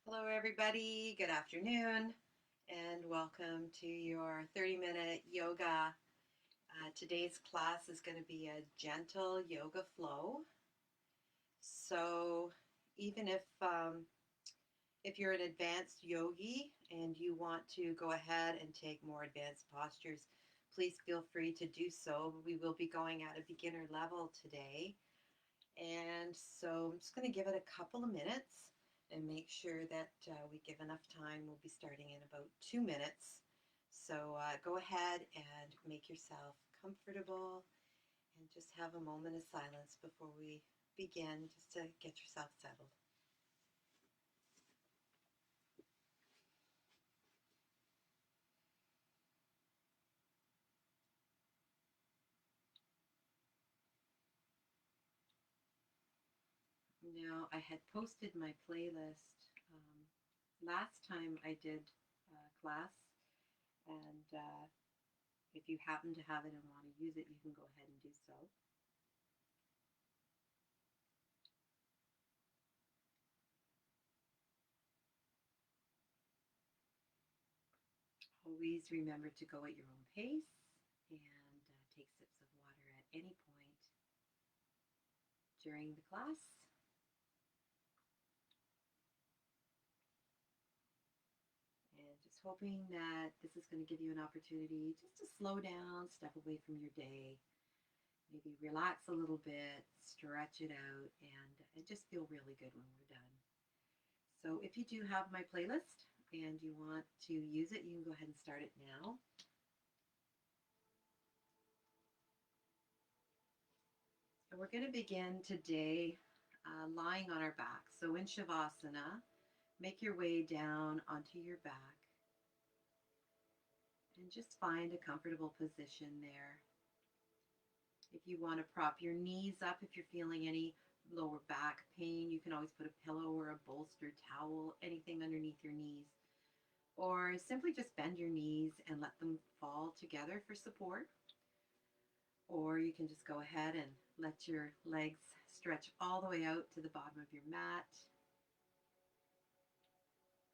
Hello, everybody. Good afternoon, and welcome to your 30-minute yoga. Today's class is going to be a gentle yoga flow. So, even if you're an advanced yogi and you want to go ahead and take more advanced postures, please feel free to do so. We will be going at a beginner level today. And so I'm just going to give it a couple of minutes and make sure that we give enough time. We'll be starting in about 2 minutes. So go ahead and make yourself comfortable and just have a moment of silence before we begin, just to get yourself settled. Now, I had posted my playlist last time I did class, and if you happen to have it and want to use it, you can go ahead and do so. Always remember to go at your own pace and take sips of water at any point during the class. And just hoping that this is going to give you an opportunity just to slow down, step away from your day, maybe relax a little bit, stretch it out, and just feel really good when we're done. So if you do have my playlist and you want to use it, you can go ahead and start it now. And we're going to begin today lying on our back. So in Shavasana, make your way down onto your back and just find a comfortable position there. If you want to prop your knees up, if you're feeling any lower back pain, you can always put a pillow or a bolstered towel, anything underneath your knees. Or simply just bend your knees and let them fall together for support. Or you can just go ahead and let your legs stretch all the way out to the bottom of your mat.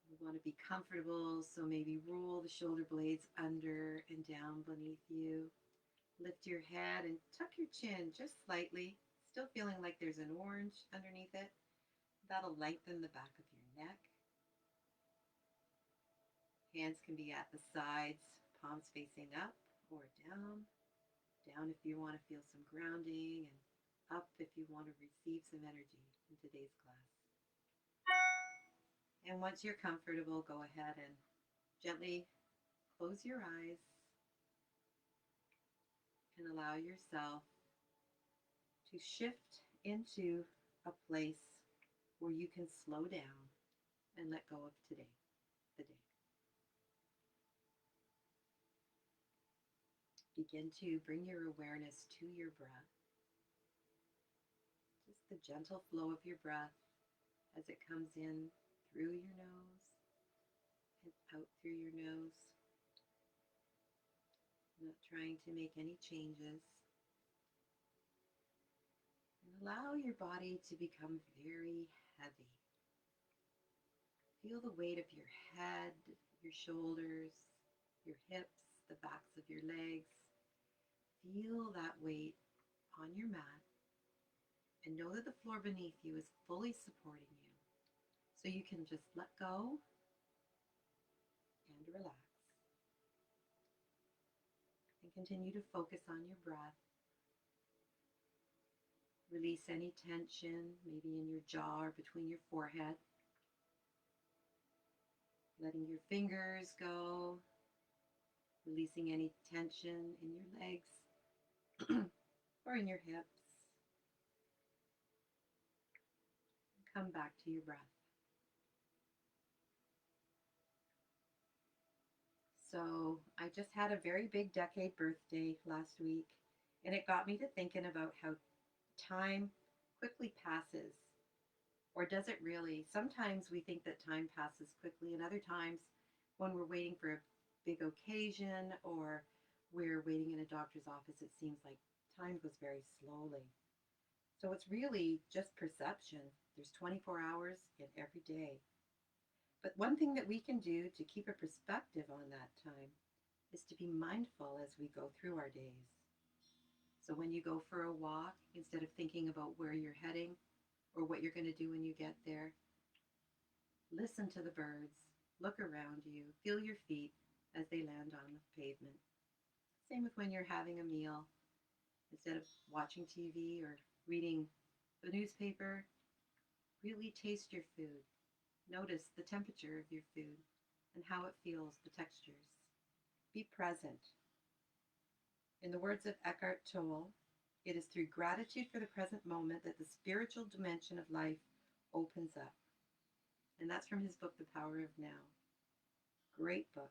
You want to be comfortable, so maybe roll the shoulder blades under and down beneath you. Lift your head and tuck your chin just slightly, still feeling like there's an orange underneath it. That'll lengthen the back of your neck. Hands can be at the sides, palms facing up or down. Down if you want to feel some grounding, and up if you want to receive some energy in today's class. And once you're comfortable, go ahead and gently close your eyes and allow yourself to shift into a place where you can slow down and let go of today, the day. Begin to bring your awareness to your breath, just the gentle flow of your breath as it comes in through your nose and out through your nose. Not trying to make any changes. And allow your body to become very heavy. Feel the weight of your head, your shoulders, your hips, the backs of your legs. Feel that weight on your mat and know that the floor beneath you is fully supporting you. So you can just let go and relax. And continue to focus on your breath. Release any tension, maybe in your jaw or between your forehead. Letting your fingers go, releasing any tension in your legs or in your hips. Come back to your breath. So I just had a very big decade birthday last week, and it got me to thinking about how time quickly passes. Or does it really? Sometimes we think that time passes quickly, and other times when we're waiting for a big occasion or we're waiting in a doctor's office, it seems like time goes very slowly. So it's really just perception. There's 24 hours in every day. But one thing that we can do to keep a perspective on that time is to be mindful as we go through our days. So when you go for a walk, instead of thinking about where you're heading or what you're going to do when you get there, listen to the birds, look around you, feel your feet as they land on the pavement. Same with when you're having a meal. Instead of watching TV or reading the newspaper, really taste your food. Notice the temperature of your food and how it feels, the textures. Be present. In the words of Eckhart Tolle, it is through gratitude for the present moment that the spiritual dimension of life opens up. And that's from his book, The Power of Now. Great book.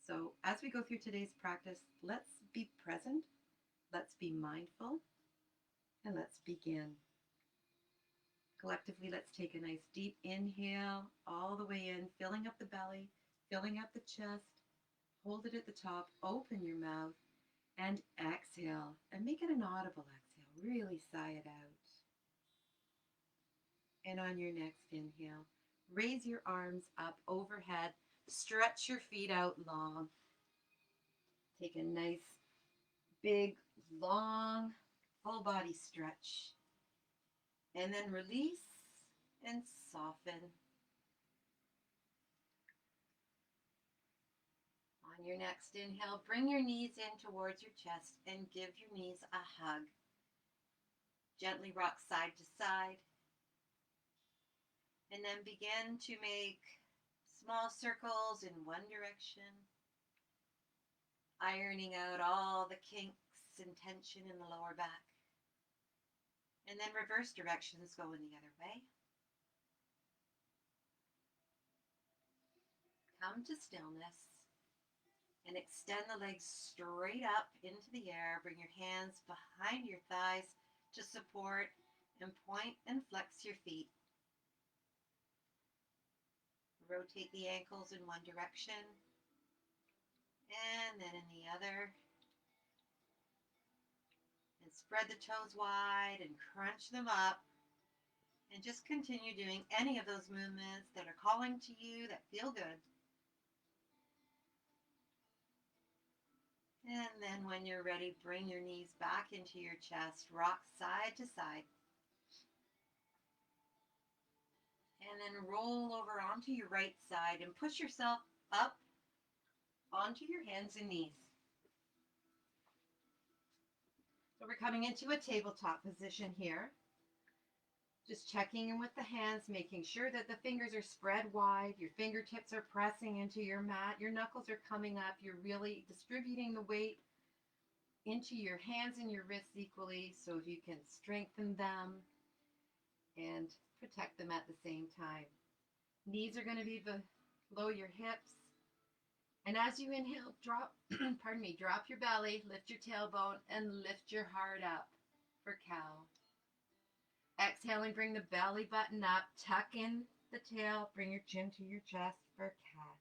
So as we go through today's practice, let's be present, let's be mindful, and let's begin. Collectively, let's take a nice deep inhale all the way in, filling up the belly, filling up the chest. Hold it at the top, open your mouth, and exhale. And make it an audible exhale. Really sigh it out. And on your next inhale, raise your arms up overhead. Stretch your feet out long. Take a nice, big, long, full body stretch. And then release and soften. On your next inhale, bring your knees in towards your chest and give your knees a hug. Gently rock side to side. And then begin to make small circles in one direction, ironing out all the kinks and tension in the lower back. And then reverse directions, going the other way. Come to stillness and extend the legs straight up into the air. Bring your hands behind your thighs to support and point and flex your feet. Rotate the ankles in one direction and then in the other. And spread the toes wide and crunch them up. And just continue doing any of those movements that are calling to you, that feel good. And then when you're ready, bring your knees back into your chest. Rock side to side. And then roll over onto your right side and push yourself up onto your hands and knees. So we're coming into a tabletop position here. Just checking in with the hands, making sure that the fingers are spread wide, your fingertips are pressing into your mat, your knuckles are coming up, you're really distributing the weight into your hands and your wrists equally so you can strengthen them and protect them at the same time. Knees are going to be below your hips. And as you inhale, drop, drop your belly, lift your tailbone, and lift your heart up for cow. Exhaling, bring the belly button up, tuck in the tail, bring your chin to your chest for cat.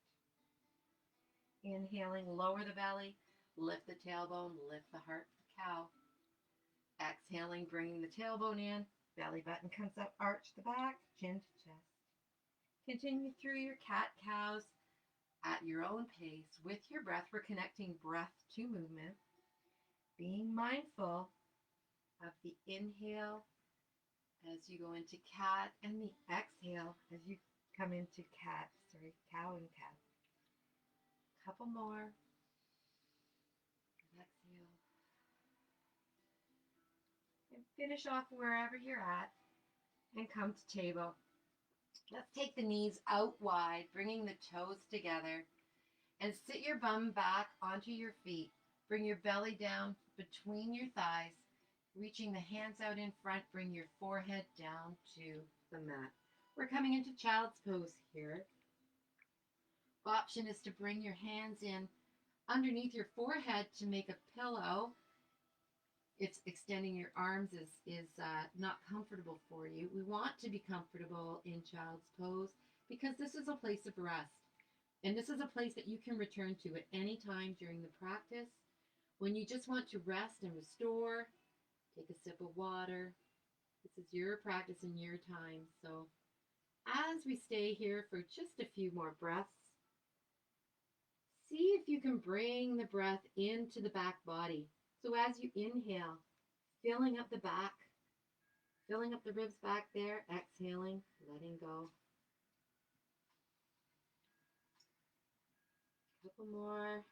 Inhaling, lower the belly, lift the tailbone, lift the heart for cow. Exhaling, bringing the tailbone in, belly button comes up, arch the back, chin to chest. Continue through your cat-cows at your own pace with your breath. We're connecting breath to movement, being mindful of the inhale as you go into cat and the exhale as you come into cow and cat. Couple more. Exhale. And finish off wherever you're at and come to table. Let's take the knees out wide, bringing the toes together, and sit your bum back onto your feet. Bring your belly down between your thighs, reaching the hands out in front. Bring your forehead down to the mat. We're coming into child's pose here. Option is to bring your hands in underneath your forehead to make a pillow. If extending your arms is not comfortable for you, we want to be comfortable in child's pose because this is a place of rest. And this is a place that you can return to at any time during the practice. When you just want to rest and restore, take a sip of water. This is your practice and your time. So As we stay here for just a few more breaths, see if you can bring the breath into the back body. So as you inhale, filling up the back, filling up the ribs back there, exhaling, letting go. A couple more.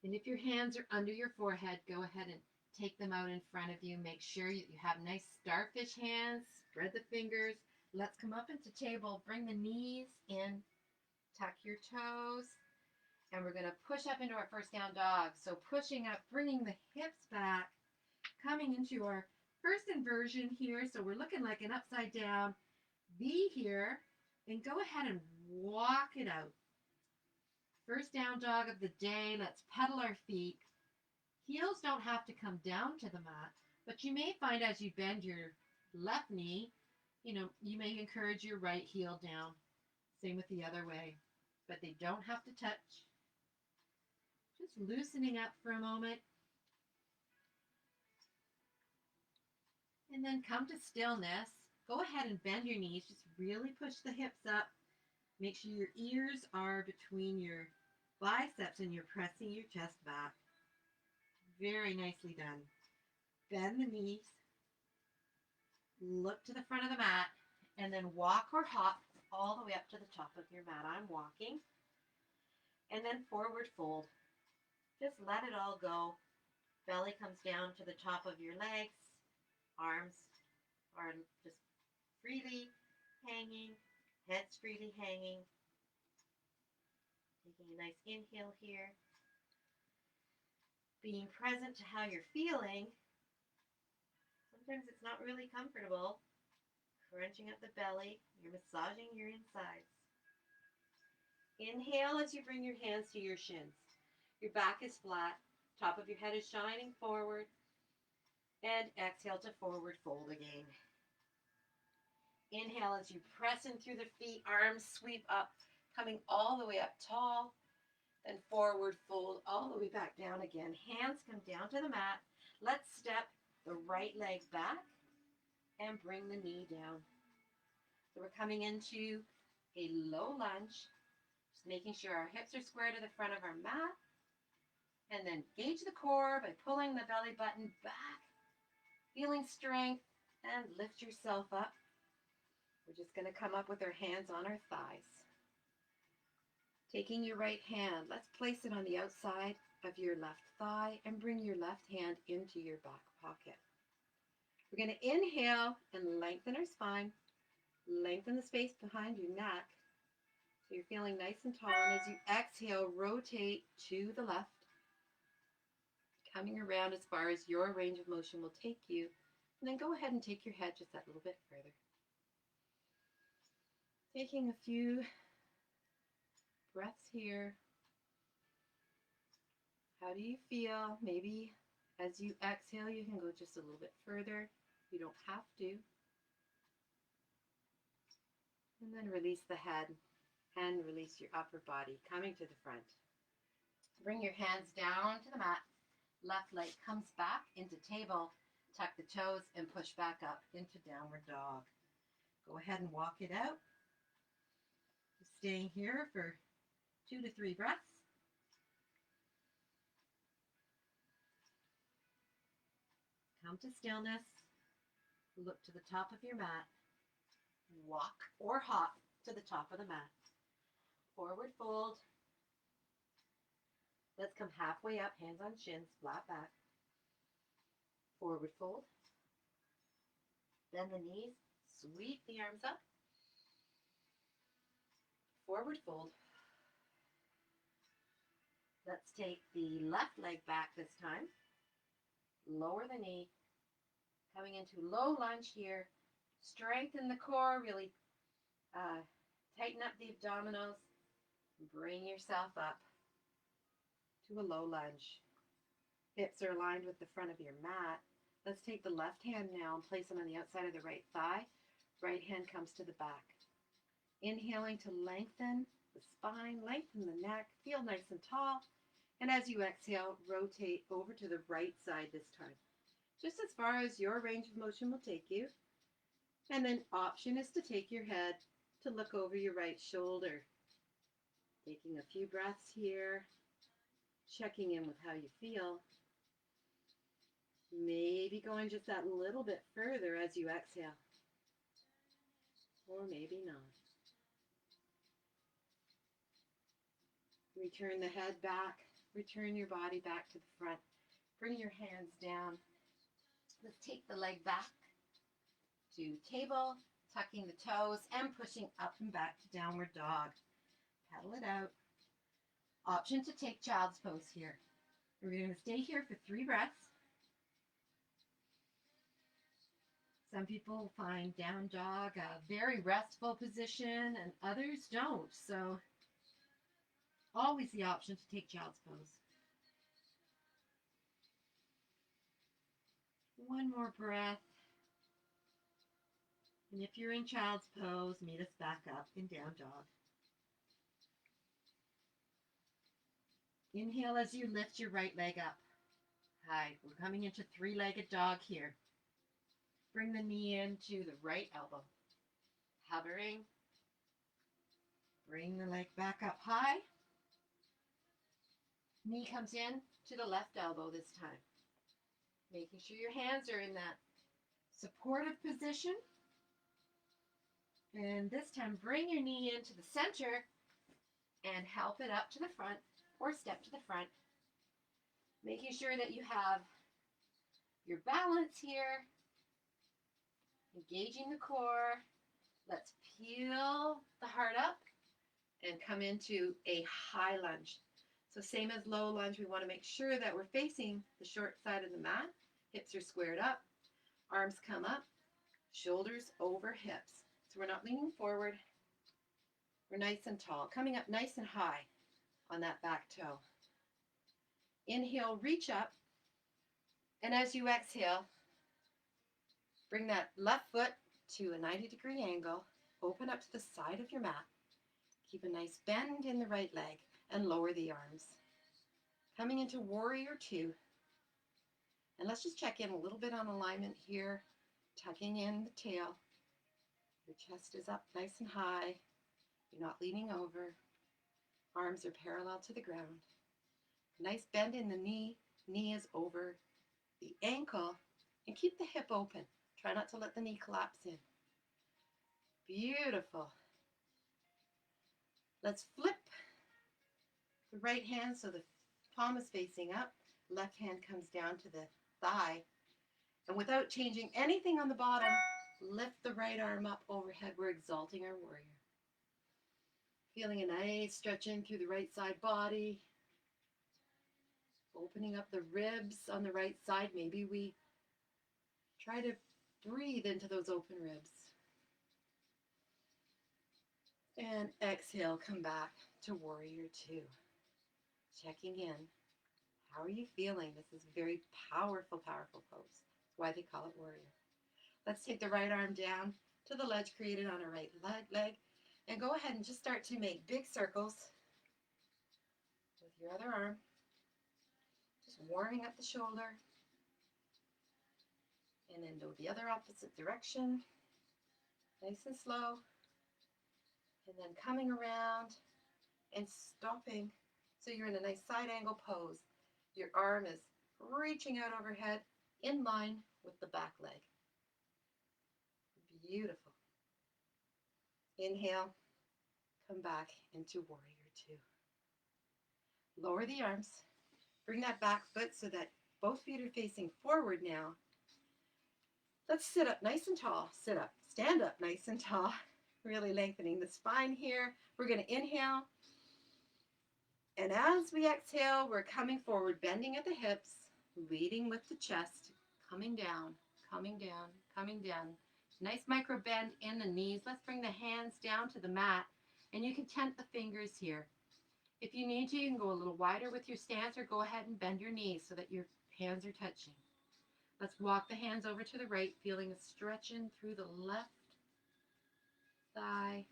And if your hands are under your forehead, go ahead and take them out in front of you. Make sure you have nice starfish hands. Spread the fingers. Let's come up into table. Bring the knees in. Tuck your toes. And we're going to push up into our first down dog. So pushing up, bringing the hips back, coming into our first inversion here. So we're looking like an upside down V here. And go ahead and walk it out. First down dog of the day. Let's pedal our feet. Heels don't have to come down to the mat, but you may find as you bend your left knee, you may encourage your right heel down. Same with the other way, but they don't have to touch. Just loosening up for a moment. And then come to stillness. Go ahead and bend your knees. Just really push the hips up. Make sure your ears are between your biceps and you're pressing your chest back. Very nicely done. Bend the knees. Look to the front of the mat. And then walk or hop all the way up to the top of your mat. I'm walking. And then forward fold. Just let it all go. Belly comes down to the top of your legs. Arms are just freely hanging. Head's freely hanging. Taking a nice inhale here. Being present to how you're feeling. Sometimes it's not really comfortable. Crunching up the belly. You're massaging your insides. Inhale as you bring your hands to your shins. Your back is flat. Top of your head is shining forward. And exhale to forward fold again. Inhale as you press in through the feet. Arms sweep up, coming all the way up tall. Then forward fold all the way back down again. Hands come down to the mat. Let's step the right leg back and bring the knee down. So we're coming into a low lunge. Just making sure our hips are square to the front of our mat. And then gauge the core by pulling the belly button back. Feeling strength and lift yourself up. We're just going to come up with our hands on our thighs. Taking your right hand, let's place it on the outside of your left thigh and bring your left hand into your back pocket. We're going to inhale and lengthen our spine. Lengthen the space behind your neck. So you're feeling nice and tall. And as you exhale, rotate to the left. Coming around as far as your range of motion will take you. And then go ahead and take your head just that little bit further. Taking a few breaths here. How do you feel? Maybe as you exhale, you can go just a little bit further. You don't have to. And then release the head and release your upper body, coming to the front. Bring your hands down to the mat. Left leg comes back into table. Tuck the toes and push back up into downward dog. Go ahead and walk it out. Just staying here for 2 to 3 breaths. Come to stillness. Look to the top of your mat. Walk or hop to the top of the mat. Forward fold. Let's come halfway up, hands on shins, flat back. Forward fold. Bend the knees, sweep the arms up. Forward fold. Let's take the left leg back this time. Lower the knee. Coming into low lunge here. Strengthen the core, really tighten up the abdominals. Bring yourself up to a low lunge. Hips are aligned with the front of your mat. Let's take the left hand now and place it on the outside of the right thigh. Right hand comes to the back. Inhaling to lengthen the spine, lengthen the neck, feel nice and tall. And as you exhale, rotate over to the right side this time. just as far as your range of motion will take you. And then option is to take your head to look over your right shoulder. Taking a few breaths here, checking in with how you feel. Maybe going just that little bit further as you exhale. Or maybe not. Return the head back. Return your body back to the front. Bring your hands down. Let's take the leg back to table, tucking the toes and pushing up and back to downward dog. Paddle it out. Option to take child's pose here. We're going to stay here for 3 breaths. Some people find down dog a very restful position and others don't. So always the option to take child's pose. One more breath. And if you're in child's pose, meet us back up in down dog. Inhale as you lift your right leg up. High. We're coming into 3-legged dog here. Bring the knee into the right elbow. Hovering. Bring the leg back up high. Knee comes in to the left elbow this time. Making sure your hands are in that supportive position. And this time, bring your knee into the center and help it up to the front or step to the front. Making sure that you have your balance here. Engaging the core. Let's peel the heart up and come into a high lunge. So same as low lunge, we want to make sure that we're facing the short side of the mat. Hips are squared up. Arms come up. Shoulders over hips. So we're not leaning forward. We're nice and tall. Coming up nice and high on that back toe. Inhale, reach up. And as you exhale, bring that left foot to a 90-degree angle. Open up to the side of your mat. Keep a nice bend in the right leg and lower the arms. Coming into warrior 2. And let's just check in a little bit on alignment here. Tucking in the tail. Your chest is up nice and high. You're not leaning over. Arms are parallel to the ground. Nice bend in the knee. Knee is over the ankle. And keep the hip open. Try not to let the knee collapse in. Beautiful. Let's flip the right hand so the palm is facing up. Left hand comes down to the thigh. And without changing anything on the bottom, lift the right arm up overhead. We're exalting our warrior. Feeling a nice stretch in through the right side body. Opening up the ribs on the right side. Maybe we try to breathe into those open ribs. And exhale, come back to warrior 2. Checking in. How are you feeling? This is a very powerful, powerful pose. That's why they call it warrior. Let's take the right arm down to the ledge created on our right leg. And go ahead and just start to make big circles with your other arm. Just warming up the shoulder. And then go the other opposite direction. Nice and slow. And then coming around and stopping. So you're in a nice side angle pose. Your arm is reaching out overhead in line with the back leg. Beautiful. Inhale. Come back into warrior 2. Lower the arms. Bring that back foot so that both feet are facing forward now. Let's sit up nice and tall. Sit up. Stand up nice and tall. Really lengthening the spine here. We're going to inhale. And as we exhale, we're coming forward, bending at the hips, leading with the chest, coming down, coming down, coming down. Nice micro bend in the knees. Let's bring the hands down to the mat. And you can tent the fingers here. If you need to, you can go a little wider with your stance or go ahead and bend your knees so that your hands are touching. Let's walk the hands over to the right, feeling a stretching through the left thigh.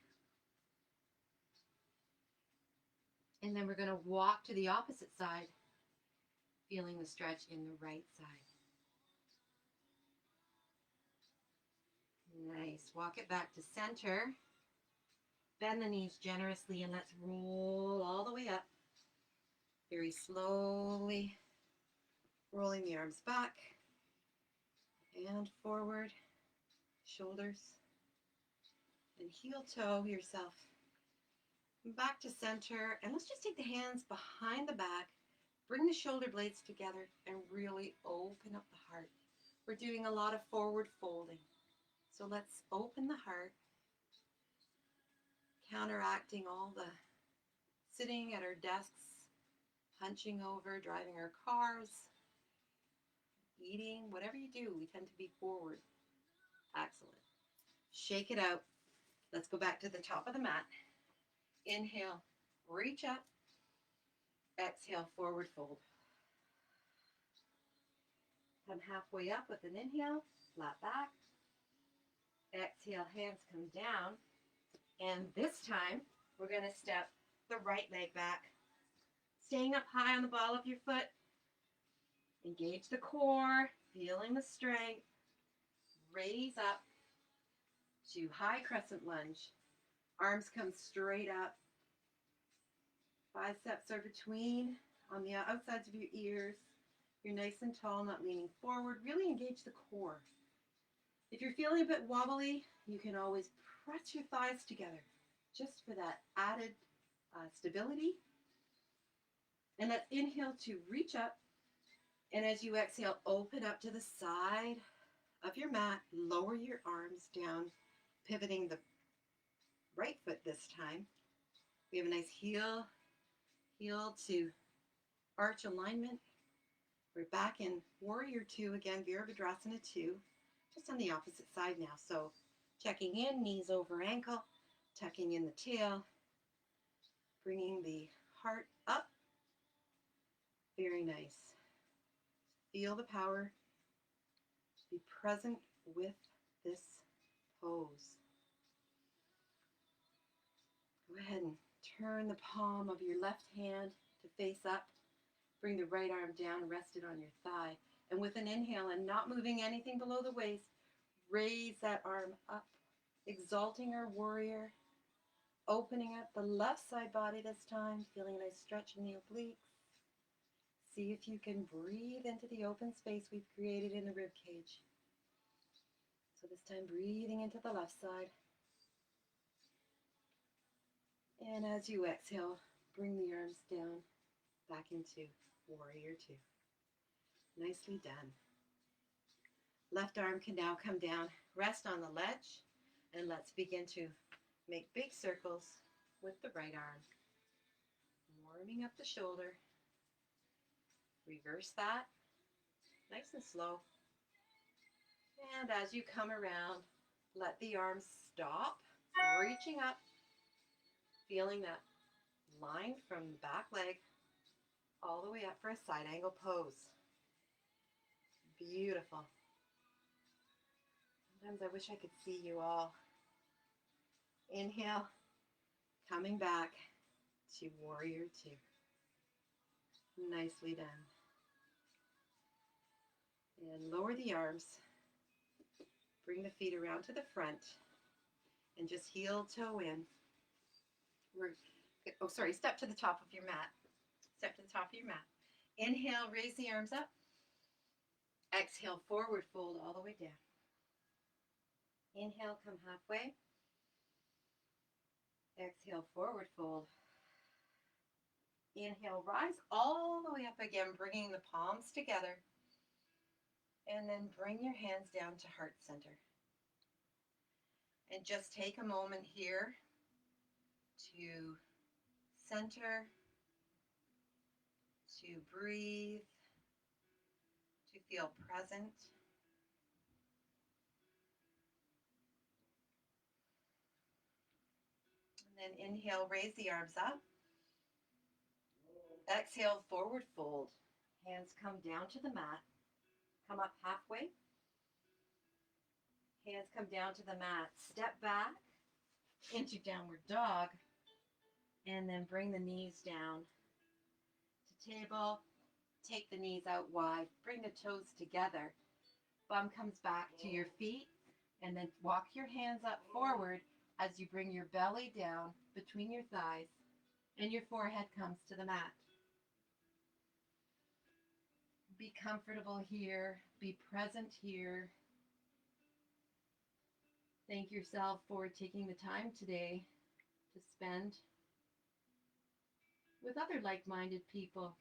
And then we're going to walk to the opposite side, feeling the stretch in the right side. Nice. Walk it back to center. Bend the knees generously and let's roll all the way up. Very slowly rolling the arms back and forward, shoulders, and heel toe yourself back to center. And let's just take the hands behind the back, bring the shoulder blades together, and really open up the heart. We're doing a lot of forward folding. So let's open the heart, counteracting all the sitting at our desks, hunching over, driving our cars, eating, whatever you do, we tend to be forward. Excellent. Shake it out. Let's go back to the top of the mat. Inhale, reach up. Exhale, forward fold. Come halfway up with an inhale, flat back. Exhale, hands come down. And this time, we're going to step the right leg back. Staying up high on the ball of your foot. Engage the core, feeling the strength. Raise up to high crescent lunge. Arms come straight up. Biceps are between on the outsides of your ears. You're nice and tall, not leaning forward. Really engage the core. If you're feeling a bit wobbly, you can always press your thighs together just for that added stability. And let's inhale to reach up. And as you exhale, open up to the side of your mat. Lower your arms down, pivoting the right foot this time. We have a nice heel to arch alignment. We're back in Warrior Two again, Virabhadrasana 2, just on the opposite side now. So checking in, knees over ankle, tucking in the tail, bringing the heart up. Very nice. Feel the power. Be present with this pose. Go ahead and turn the palm of your left hand to face up. Bring the right arm down, rest it on your thigh. And with an inhale and not moving anything below the waist, raise that arm up, exalting our warrior, opening up the left side body this time, feeling a nice stretch in the obliques. See if you can breathe into the open space we've created in the rib cage. So this time breathing into the left side. And as you exhale, bring the arms down back into Warrior Two. Nicely done. Left arm can now come down, rest on the ledge, and let's begin to make big circles with the right arm. Warming up the shoulder. Reverse that, nice and slow. And as you come around, let the arms stop, reaching up, feeling that line from the back leg all the way up for a side angle pose. Beautiful. Sometimes I wish I could see you all. Inhale, coming back to Warrior Two. Nicely done. And lower the arms. Bring the feet around to the front and just heel toe in. Step to the top of your mat. Step to the top of your mat. Inhale, raise the arms up. Exhale, forward fold all the way down. Inhale, come halfway. Exhale, forward fold. Inhale, rise all the way up again, bringing the palms together. And then bring your hands down to heart center. And just take a moment here to center, to breathe, to feel present. And then inhale, raise the arms up. Exhale, forward fold. Hands come down to the mat. Come up halfway. Hands come down to the mat. Step back into downward dog. And then bring the knees down to table. Take the knees out wide. Bring the toes together. Bum comes back to your feet. And then walk your hands up forward as you bring your belly down between your thighs and your forehead comes to the mat. Be comfortable here. Be present here. Thank yourself for taking the time today to spend with other like-minded people.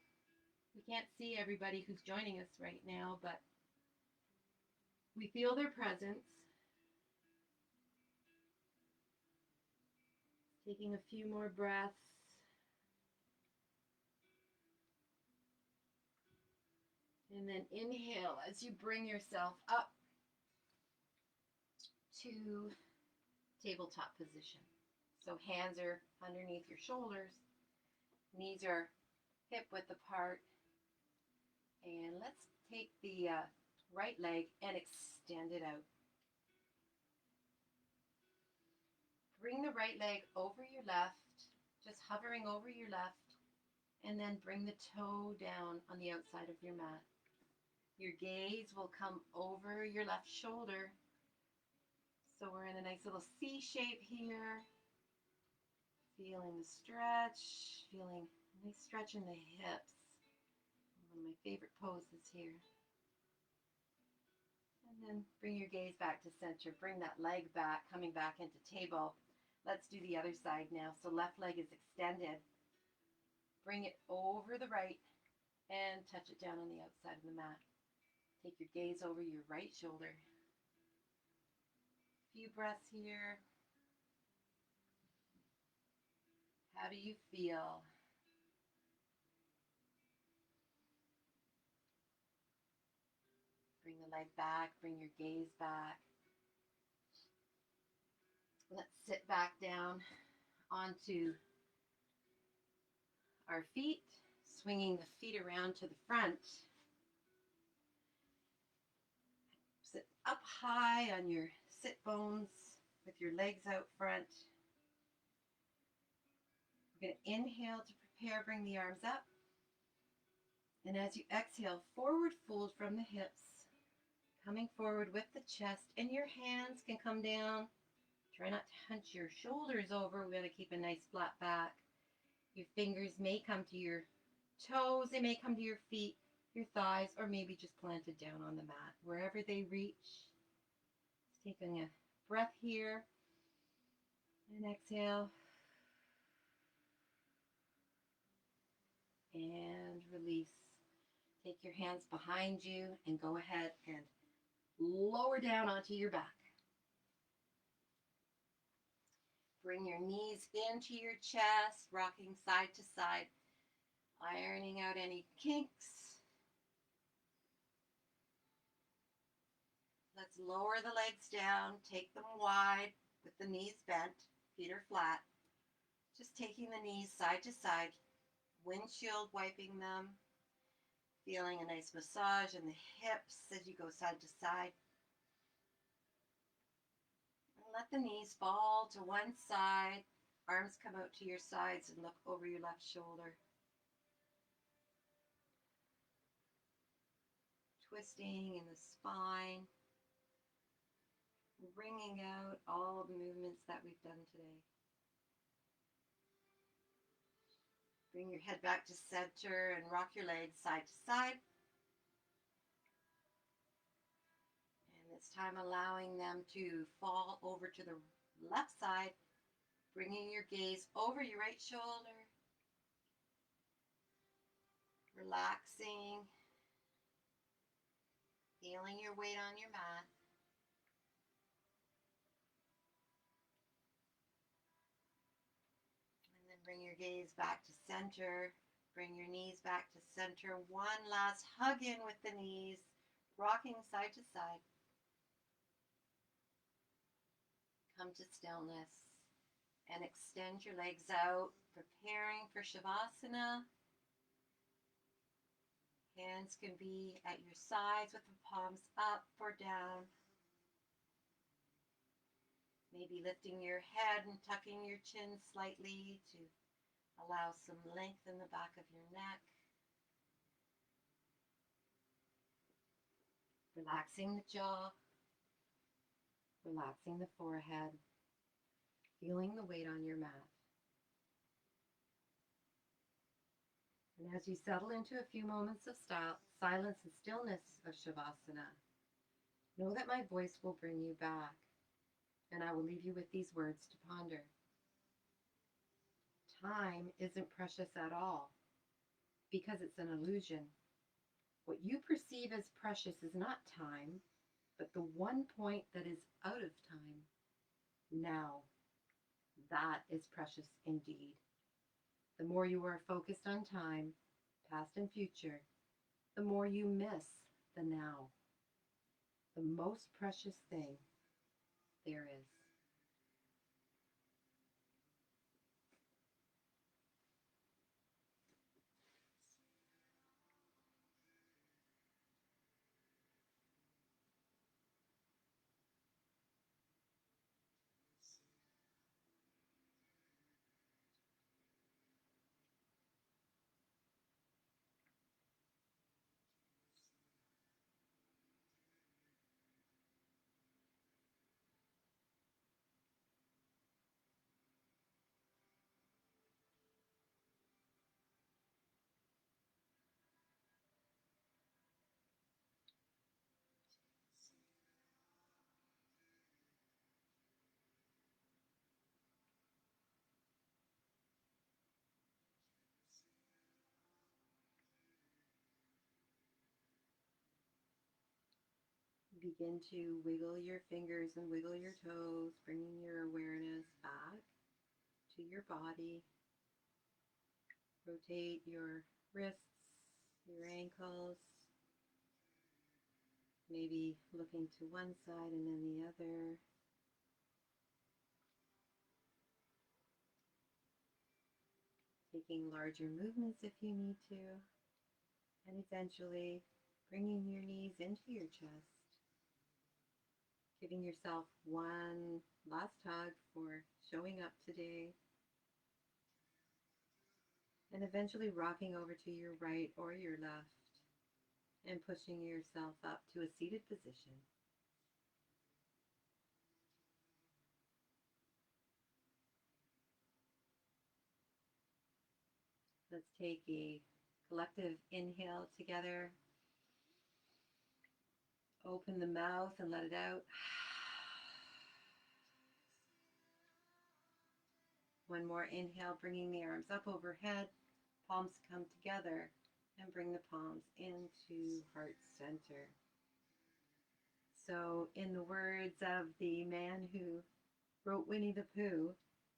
We can't see everybody who's joining us right now, but we feel their presence. Taking a few more breaths. And then inhale as you bring yourself up to tabletop position. So hands are underneath your shoulders, knees are hip width apart. And let's take the right leg and extend it out. Bring the right leg over your left, just hovering over your left, and then bring the toe down on the outside of your mat. Your gaze will come over your left shoulder. So we're in a nice little C shape here. Feeling the stretch, feeling a nice stretch in the hips. One of my favorite poses here. And then bring your gaze back to center. Bring that leg back, coming back into table. Let's do the other side now. So left leg is extended. Bring it over the right and touch it down on the outside of the mat. Take your gaze over your right shoulder. Few breaths here. How do you feel? Bring the leg back, bring your gaze back. Let's sit back down onto our feet, swinging the feet around to the front. Sit up high on your sit bones with your legs out front. We're going to inhale to prepare, bring the arms up. And as you exhale, forward fold from the hips, coming forward with the chest, and your hands can come down. Try not to hunch your shoulders over. We want to keep a nice flat back. Your fingers may come to your toes, they may come to your feet, your thighs, or maybe just planted down on the mat, wherever they reach. Just taking a breath here, and exhale, and release. Take your hands behind you and go ahead and lower down onto your back. Bring your knees into your chest, rocking side to side, ironing out any kinks. Let's lower the legs down, take them wide with the knees bent, feet are flat. Just taking the knees side to side, windshield wiping them, feeling a nice massage in the hips as you go side to side. Let the knees fall to one side, arms come out to your sides and look over your left shoulder. Twisting in the spine, wringing out all the movements that we've done today. Bring your head back to center and rock your legs side to side. This time allowing them to fall over to the left side, bringing your gaze over your right shoulder, relaxing, feeling your weight on your mat. And then bring your gaze back to center, bring your knees back to center. One last hug in with the knees, rocking side to side. Come to stillness and extend your legs out, preparing for Shavasana. Hands can be at your sides with the palms up or down. Maybe lifting your head and tucking your chin slightly to allow some length in the back of your neck. Relaxing the jaw. Relaxing the forehead, feeling the weight on your mat. And as you settle into a few moments of silence and stillness of Shavasana, know that my voice will bring you back, and I will leave you with these words to ponder. Time isn't precious at all because it's an illusion. What you perceive as precious is not time, but the one point that is out of time. Now, that is precious indeed. The more you are focused on time, past and future, the more you miss the now, the most precious thing there is. Begin to wiggle your fingers and wiggle your toes, bringing your awareness back to your body. Rotate your wrists, your ankles, maybe looking to one side and then the other. Taking larger movements if you need to, and eventually bringing your knees into your chest. Giving yourself one last hug for showing up today, and eventually rocking over to your right or your left and pushing yourself up to a seated position. Let's take a collective inhale together. Open the mouth and let it out. One more inhale, bringing the arms up overhead, palms come together, and bring the palms into heart center. So, in the words of the man who wrote Winnie the Pooh,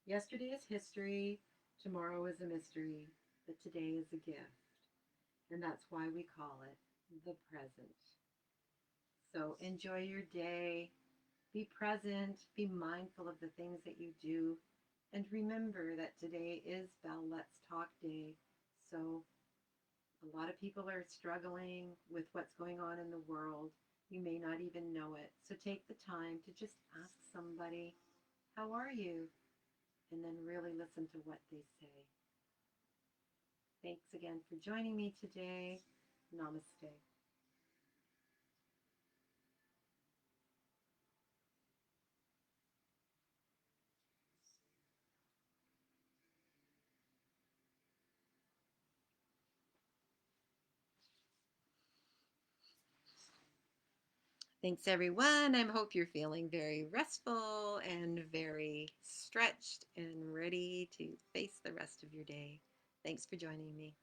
yesterday is history, tomorrow is a mystery, but today is a gift. And that's why we call it the present. So, enjoy your day. Be present. Be mindful of the things that you do. And remember that today is Bell Let's Talk Day. So, a lot of people are struggling with what's going on in the world. You may not even know it. So take the time to just ask somebody, how are you? And then really listen to what they say. Thanks again for joining me today. Namaste. Thanks, everyone. I hope you're feeling very restful and very stretched and ready to face the rest of your day. Thanks for joining me.